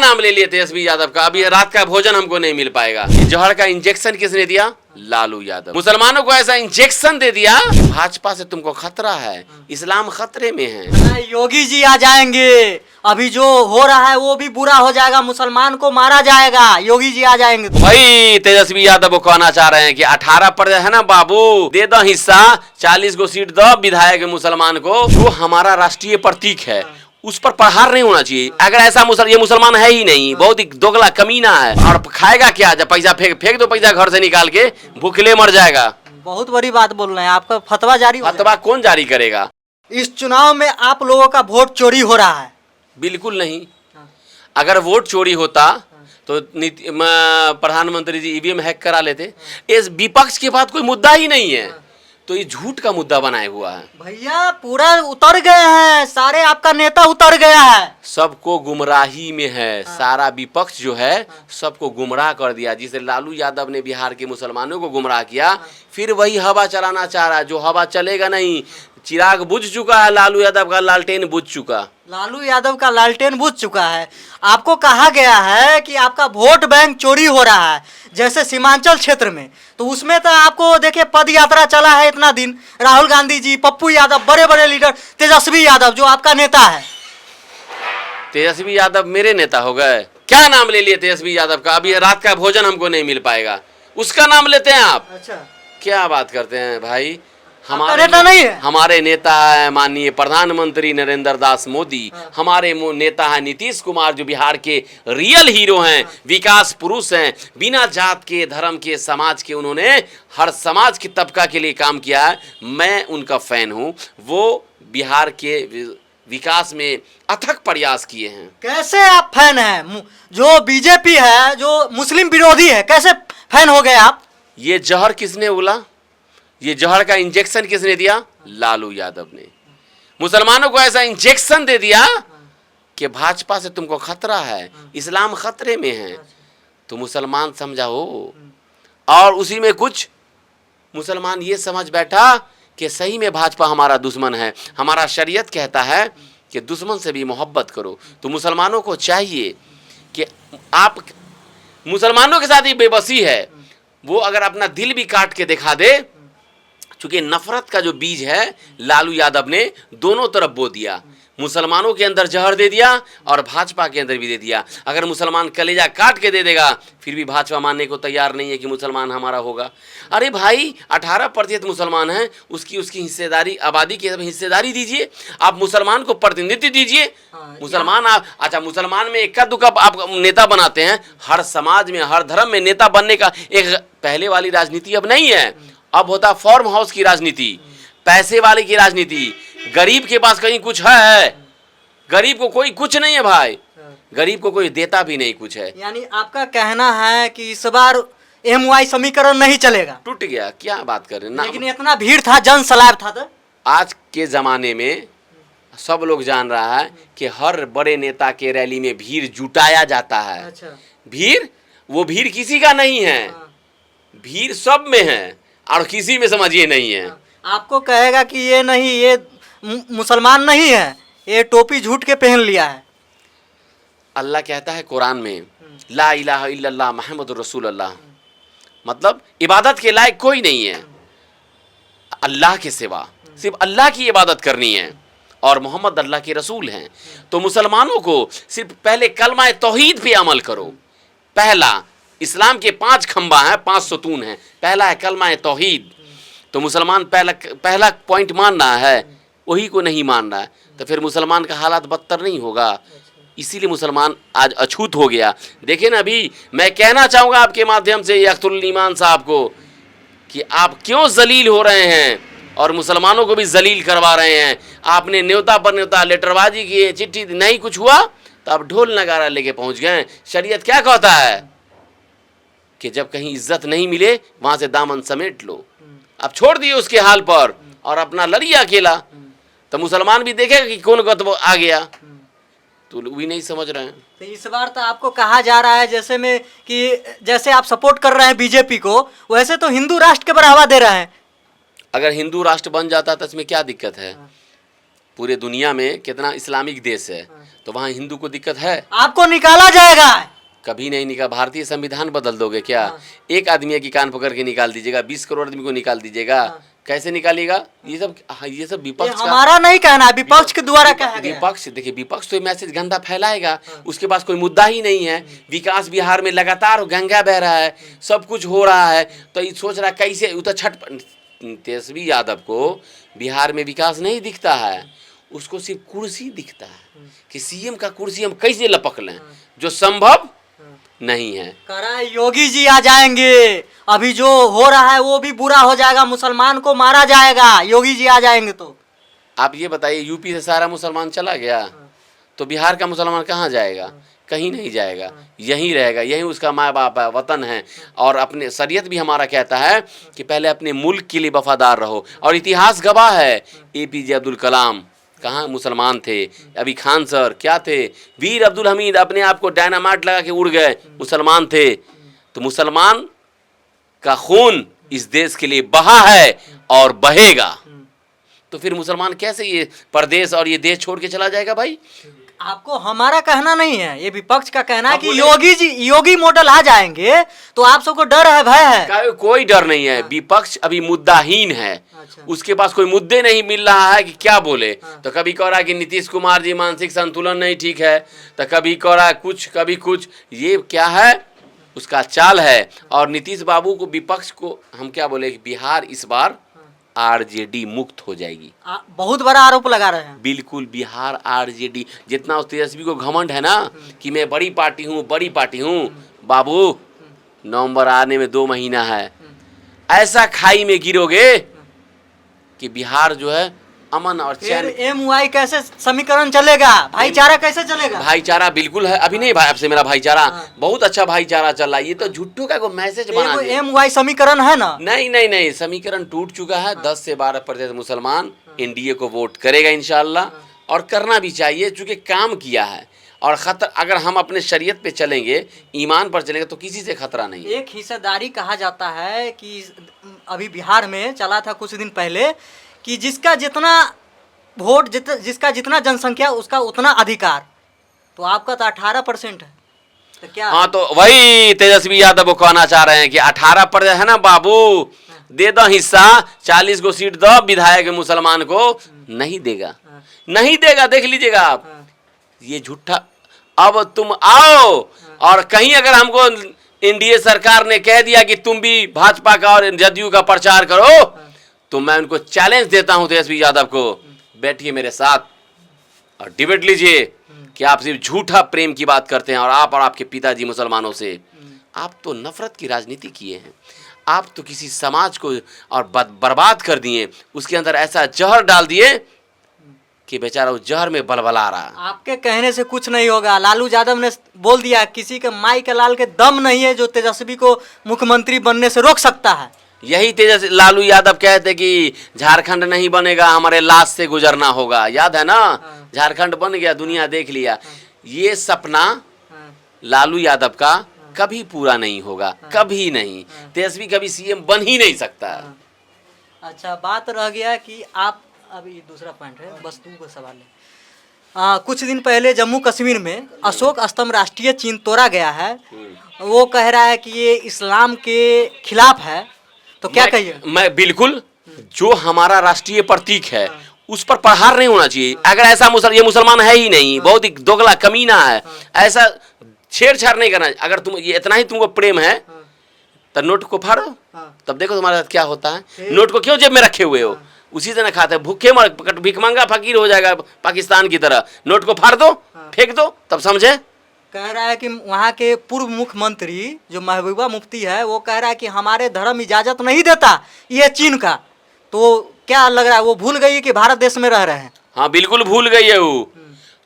नाम ले लिए तेजस्वी यादव का? अभी रात का भोजन हमको नहीं मिल पाएगा। जहर का इंजेक्शन किसने दिया? लालू यादव। मुसलमानों को ऐसा इंजेक्शन दे दिया, भाजपा से तुमको खतरा है, इस्लाम खतरे में है। योगी जी आ जाएंगे, अभी जो हो रहा है वो भी बुरा हो जाएगा, मुसलमान को मारा जाएगा, योगी जी आ जाएंगे। भाई तेजस्वी यादव को कहना चाह रहे हैं कि 18 पर है ना बाबू, दे दो हिस्सा, 40 को सीट दो विधायक मुसलमान को, जो हमारा राष्ट्रीय प्रतीक है उस पर प्रहार नहीं होना चाहिए। अगर ऐसा ये मुसलमान है ही नहीं, बहुत ही दोगला कमीना है, और खाएगा क्या? जब पैसा फेंक दो पैसा घर से निकाल के, भूखले मर जाएगा। बहुत बड़ी बात बोल रहे हैं, आपका फतवा जारी हो फतवा कौन जारी करेगा? इस चुनाव में आप लोगों का वोट चोरी हो रहा है? बिल्कुल नहीं। अगर वोट चोरी होता तो प्रधानमंत्री जी ईवीएम हैक करा लेते। इस विपक्ष के बाद कोई मुद्दा ही नहीं है, तो ये झूठ का मुद्दा बनाए हुआ है। भैया पूरा उतर गए हैं, सारे आपका नेता उतर गया है, सबको गुमराही में है। सारा विपक्ष जो है सबको गुमराह कर दिया। जिसे लालू यादव ने बिहार के मुसलमानों को गुमराह किया, फिर वही हवा चलाना चाह रहा है, जो हवा चलेगा नहीं। चिराग बुझ चुका है, लालू यादव का लालटेन बुझ चुका। लालू यादव का लालटेन बुझ चुका है। आपको कहा गया है कि आपका वोट बैंक चोरी हो रहा है, जैसे सीमांचल क्षेत्र में, तो उसमें तो आपको देखिए पद यात्रा चला है इतना दिन, राहुल गांधी जी, पप्पू यादव, बड़े बड़े लीडर, तेजस्वी यादव जो आपका नेता है। तेजस्वी यादव मेरे नेता हो गए? क्या नाम ले लिए तेजस्वी यादव का? अभी रात का भोजन हमको नहीं मिल पाएगा, उसका नाम लेते हैं आप? अच्छा, क्या बात करते हैं भाई। हमारे नेता नहीं है? हमारे नेता है माननीय प्रधानमंत्री नरेंद्र दास मोदी। हमारे नेता है नीतीश कुमार, जो बिहार के रियल हीरो हैं, विकास पुरुष हैं, बिना जात के, धर्म के, समाज के, उन्होंने हर समाज की तबका के लिए काम किया है। मैं उनका फैन हूं। वो बिहार के विकास में अथक प्रयास किए हैं। कैसे आप फैन हैं? जो बीजेपी है, जो मुस्लिम विरोधी है, कैसे फैन हो गए आप? ये जहर किसने उगला? ये जहर का इंजेक्शन किसने दिया? लालू यादव ने। मुसलमानों को ऐसा इंजेक्शन दे दिया कि भाजपा से तुमको खतरा है, इस्लाम खतरे में है, तो मुसलमान समझा हो। और उसी में कुछ मुसलमान ये समझ बैठा कि सही में भाजपा हमारा दुश्मन है। हमारा शरीयत कहता है कि दुश्मन से भी मोहब्बत करो। तो मुसलमानों को चाहिए कि आप, मुसलमानों के साथ ही बेबसी है, वो अगर अपना दिल भी काट के दिखा दे। चूंकि नफरत का जो बीज है लालू यादव ने दोनों तरफ बो दिया, मुसलमानों के अंदर जहर दे दिया और भाजपा के अंदर भी दे दिया। अगर मुसलमान कलेजा काट के दे देगा, फिर भी भाजपा मानने को तैयार नहीं है कि मुसलमान हमारा होगा। अरे भाई 18% मुसलमान हैं, उसकी हिस्सेदारी, आबादी की हिस्सेदारी दीजिए। आप मुसलमान को प्रतिनिधित्व दीजिए। मुसलमान आप, अच्छा मुसलमान में इक्का दुक्का आप नेता बनाते हैं। हर समाज में, हर धर्म में नेता बनने का एक पहले वाली राजनीति अब नहीं है। अब होता फॉर्म हाउस की राजनीति, पैसे वाले की राजनीति। गरीब के पास कहीं कुछ है? गरीब को कोई कुछ नहीं है भाई, गरीब को कोई देता भी नहीं कुछ है। यानी आपका कहना है कि इस बार MY समीकरण नहीं चलेगा? टूट गया। क्या बात कर रहे हैं? लेकिन इतना भीड़ था, जन सैलाब था। तो आज के जमाने में सब लोग जान रहा है कि हर बड़े नेता के रैली में भीड़ जुटाया जाता है। अच्छा। भीड़, वो भीड़ किसी का नहीं है, भीड़ सब में है और किसी में समझिए नहीं है। आपको कहेगा कि ये नहीं, ये मुसलमान नहीं है, ये टोपी झूठ के पहन लिया है। अल्लाह कहता है कुरान में, ला इलाहा इल्लल्लाह मुहम्मदुर रसूलुल्लाह, मतलब इबादत के लायक कोई नहीं है अल्लाह के सिवा, सिर्फ अल्लाह की इबादत करनी है, और मोहम्मद अल्लाह के रसूल हैं। तो मुसलमानों को सिर्फ पहले कलमा तौहीद पे अमल करो। पहला, इस्लाम के 5 खंबा हैं, 5 सतून हैं। पहला है कलमा तौहीद। तो मुसलमान पहला पॉइंट मान रहा है, वही को नहीं मान रहा है, तो फिर मुसलमान का हालात बदतर नहीं होगा। इसीलिए मुसलमान आज अछूत हो गया। देखिए ना, अभी मैं कहना चाहूँगा आपके माध्यम से अख्तरुल ईमान साहब को कि आप क्यों जलील हो रहे हैं और मुसलमानों को भी जलील करवा रहे हैं। आपने न्योता पर न्योता, लेटरबाजी की, चिट्ठी नहीं कुछ हुआ तो आप ढोल नगारा लेके पहुँच गए। शरीयत क्या कहता है कि जब कहीं इज्जत नहीं मिले वहाँ से दामन समेट लो। आप छोड़ दिए उसके हाल पर और अपना लड़िए अकेला, तो मुसलमान भी देखेगा कि कौन गतब आ गया, तो भी नहीं समझ रहे हैं। तो इस बार तो आपको कहा जा रहा है जैसे में कि जैसे आप सपोर्ट कर रहे हैं बीजेपी को, वैसे तो हिंदू राष्ट्र के बढ़ावा दे रहे हैं। अगर हिंदू राष्ट्र बन जाता तो इसमें क्या दिक्कत है? पूरे दुनिया में कितना इस्लामिक देश है, तो वहाँ हिंदू को दिक्कत है? आपको निकाला जाएगा। कभी नहीं निकाल। भारतीय संविधान बदल दोगे क्या? एक आदमी की कान पकड़ के निकाल दीजिएगा, 20 करोड़ आदमी को निकाल दीजिएगा, कैसे निकालिएगा? ये सब विपक्ष का, हमारा नहीं कहना, विपक्ष के द्वारा कहा गया। विपक्ष देखिए, विपक्ष तो मैसेज गंदा फैलाएगा, उसके पास कोई मुद्दा ही नहीं है। विकास बिहार में लगातार गंगा बह रहा है, सब कुछ हो रहा है, तो ये सोच रहा कैसे तो तेजस्वी यादव को बिहार में विकास नहीं दिखता है, उसको सिर्फ कुर्सी दिखता है कि सीएम का कुर्सी हम कैसे लपक लें, जो संभव नहीं है। कह रहा है योगी जी आ जाएंगे, अभी जो हो रहा है वो भी बुरा हो जाएगा, मुसलमान को मारा जाएगा, योगी जी आ जाएंगे। तो आप ये बताइए, यूपी से सारा मुसलमान चला गया, तो बिहार का मुसलमान कहाँ जाएगा? कहीं नहीं जाएगा, यहीं रहेगा, यहीं उसका माँ बाप है, वतन है। और अपने शरीयत भी हमारा कहता है कि पहले अपने मुल्क के लिए वफादार रहो, और इतिहास गवाह है, APJ अब्दुल कलाम कहाँ मुसलमान थे, अभी खान सर क्या थे, वीर अब्दुल हमीद अपने आप को डायनामाइट लगा के उड़ गए, मुसलमान थे। तो मुसलमान का खून इस देश के लिए बहा है और बहेगा, तो फिर मुसलमान कैसे ये प्रदेश और ये देश छोड़ के चला जाएगा? भाई आपको हमारा कहना नहीं है, ये विपक्ष का कहना है कि बोले, योगी मॉडल आ जाएंगे, तो आप सबको डर है, भय है? कोई डर नहीं है। विपक्ष अभी मुद्दाहीन है, उसके पास कोई मुद्दे नहीं मिल रहा है कि क्या बोले। तो कभी कह रहा है कि नीतीश कुमार जी मानसिक संतुलन नहीं ठीक है, तो कभी कह रहा है कुछ, कभी कुछ। ये क्या है? उसका चाल है। और नीतीश बाबू को, विपक्ष को हम क्या बोले कि बिहार इस बार RJD मुक्त हो जाएगी। बहुत बड़ा आरोप लगा रहे हैं। बिल्कुल, बिहार RJD, जितना उस तेजस्वी को घमंड है ना कि मैं बड़ी पार्टी हूँ, बड़ी पार्टी हूँ, बाबू नवंबर आने में 2 महीना है, ऐसा खाई में गिरोगे कि बिहार जो है अमन और चैन। MY कैसे समीकरण चलेगा? भाईचारा कैसे चलेगा? भाईचारा बिल्कुल है, अभी नहीं भाई, आपसे मेरा भाईचारा बहुत अच्छा भाईचारा चल रहा है। ये तो झूठों का को मैसेज बना दिया। MY समीकरण है ना? नहीं, समीकरण टूट चुका है। 10 से 12% मुसलमान NDA को वोट करेगा इंशाल्लाह, और करना भी चाहिए, चूंकि काम किया है। और खतरा, अगर हम अपने शरीयत पे चलेंगे, ईमान पर चलेंगे, तो किसी से खतरा नहीं। एक हिस्सेदारी कहा जाता है कि अभी बिहार में चला था कुछ दिन पहले कि जिसका जितना वोट, जिसका जितना जनसंख्या उसका उतना अधिकार। तो आपका तो 18% है, तो क्या? हाँ, तो वही तेजस्वी यादव को कहना चाह रहे हैं कि 18% है ना बाबू, दे दो हिस्सा, 40 को सीट दो, विधायक मुसलमान को नहीं देगा, नहीं देगा। देख लीजिएगा आप, ये झूठा। अब तुम आओ, और कहीं अगर हमको NDA सरकार ने कह दिया कि तुम भी भाजपा का और जदयू का प्रचार करो, तो मैं उनको चैलेंज देता हूं तेजस्वी यादव को, बैठिए मेरे साथ और डिबेट लीजिए कि आप सिर्फ झूठा प्रेम की बात करते हैं, और आपके पिताजी मुसलमानों से। आप तो नफरत की राजनीति किए हैं, आप तो किसी समाज को और बर्बाद कर दिए, उसके अंदर ऐसा जहर डाल दिए कि बेचारा उस जहर में बलबला रहा। आपके कहने से कुछ नहीं होगा। लालू यादव ने बोल दिया, किसी के माई के लाल के दम नहीं है जो तेजस्वी को मुख्यमंत्री बनने से रोक सकता है। यही तेजस्वी लालू यादव कहते कि झारखंड नहीं बनेगा, हमारे लाश से गुजरना होगा। याद है ना? झारखंड बन गया, दुनिया देख लिया। ये सपना लालू यादव का कभी पूरा नहीं होगा, कभी नहीं। तेजस्वी कभी CM बन ही नहीं सकता। अच्छा, बात रह गया कि आप, अभी दूसरा पॉइंट है, बस 2 सवाल है। कुछ दिन पहले जम्मू कश्मीर में अशोक स्तंभ राष्ट्रीय चिन्ह तोड़ा गया है, वो कह रहा है कि ये इस्लाम के खिलाफ है, तो क्या कहिए? मैं बिल्कुल, जो हमारा राष्ट्रीय प्रतीक है उस पर प्रहार नहीं होना चाहिए। अगर ऐसा ये मुसलमान है ही नहीं, बहुत ही दोगला कमीना है, ऐसा छेड़छाड़ नहीं करना। अगर तुम ये इतना ही तुमको प्रेम है तो नोट को फाड़ो, तब देखो तुम्हारे साथ क्या होता है। नोट को क्यों जेब में रखे हुए हो? उसी से ना खाते, भूखे मर, भिखमंगा फकीर हो जाएगा पाकिस्तान की तरह। नोट को फाड़ दो, फेंक दो, तब समझे। कह रहा है कि वहाँ के पूर्व मुख्यमंत्री जो महबूबा मुफ्ती है, वो कह रहा है कि हमारे धर्म इजाजत नहीं देता ये चीन का। तो क्या लग रहा है, वो भूल गई कि भारत देश में रह रहे हैं? हाँ, बिल्कुल भूल गई है वो,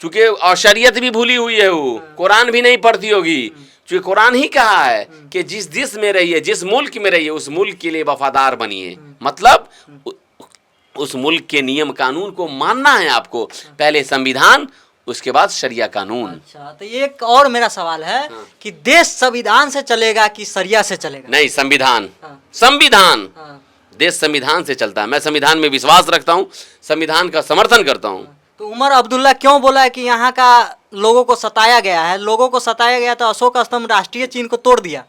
चूंकि और शरीयत भी भूली हुई है वो, कुरान भी नहीं पढ़ती होगी। चूंकि कुरान ही कहा है कि जिस देश में रहिए, जिस मुल्क में रहिए, उस मुल्क के लिए वफादार बनिए। मतलब उस मुल्क के नियम कानून को मानना है आपको, पहले संविधान, उसके बाद शरिया कानून। अच्छा, तो एक और मेरा सवाल है कि देश संविधान से चलेगा कि शरिया से चलेगा? नहीं, संविधान। संविधान, देश संविधान से चलता है। मैं संविधान में विश्वास रखता हूँ, संविधान का समर्थन करता हूँ। तो उमर अब्दुल्ला क्यों बोला है कि यहाँ का लोगों को सताया गया है? लोगों को सताया गया तो अशोक स्तंभ राष्ट्रीय चिन्ह को तोड़ दिया।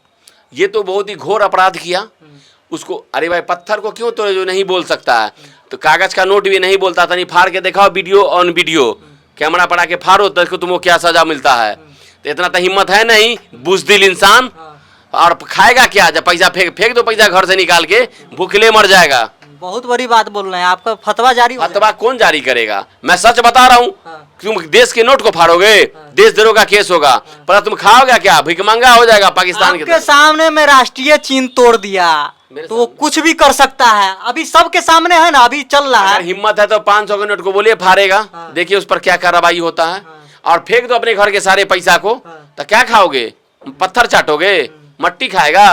ये तो बहुत ही घोर अपराध किया उसको। अरे भाई पत्थर को क्यों तोड़े जो नहीं बोल सकता है? तो कागज का नोट भी नहीं बोलता था, नहीं फाड़ के दिखाओ वीडियो ऑन वीडियो, कैमरा पड़ा के फाड़ो तो तुमको क्या सजा मिलता है। तो इतना तो हिम्मत है नहीं, बुज़दिल इंसान। और खाएगा क्या? जब पैसा फेंक दो, पैसा घर से निकाल के, भूखले मर जाएगा। बहुत बड़ी बात बोल रहे हैं, आपका फतवा जारी हो फतवा कौन जारी करेगा? मैं सच बता रहा हूँ। तुम देश के नोट को फाड़ोगे, देशद्रोह का केस होगा, पर तुम खाओगे क्या? भिखमंगा हो जाएगा पाकिस्तान के। आपके सामने मैं राष्ट्रीय चिन्ह तोड़ दिया तो वो कुछ भी कर सकता है। अभी सबके सामने है ना, अभी चल रहा अगर है। हिम्मत है तो 500 के नोट को बोलिए फाड़ेगा, देखिए उस पर क्या कार्रवाई होता है। और फेंक दो अपने घर के सारे पैसा को, तो क्या खाओगे? पत्थर चाटोगे, मट्टी खाएगा?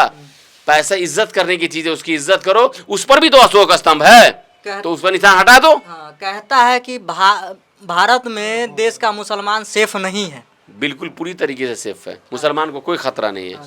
पैसा इज्जत करने की चीज है, उसकी इज्जत करो। उस पर भी तो अशोक स्तंभ है, तो उस पर निशान हटा दो। कहता है कि भारत में देश का मुसलमान सेफ नहीं है। बिल्कुल पूरी तरीके से सेफ है, मुसलमान को कोई खतरा नहीं है।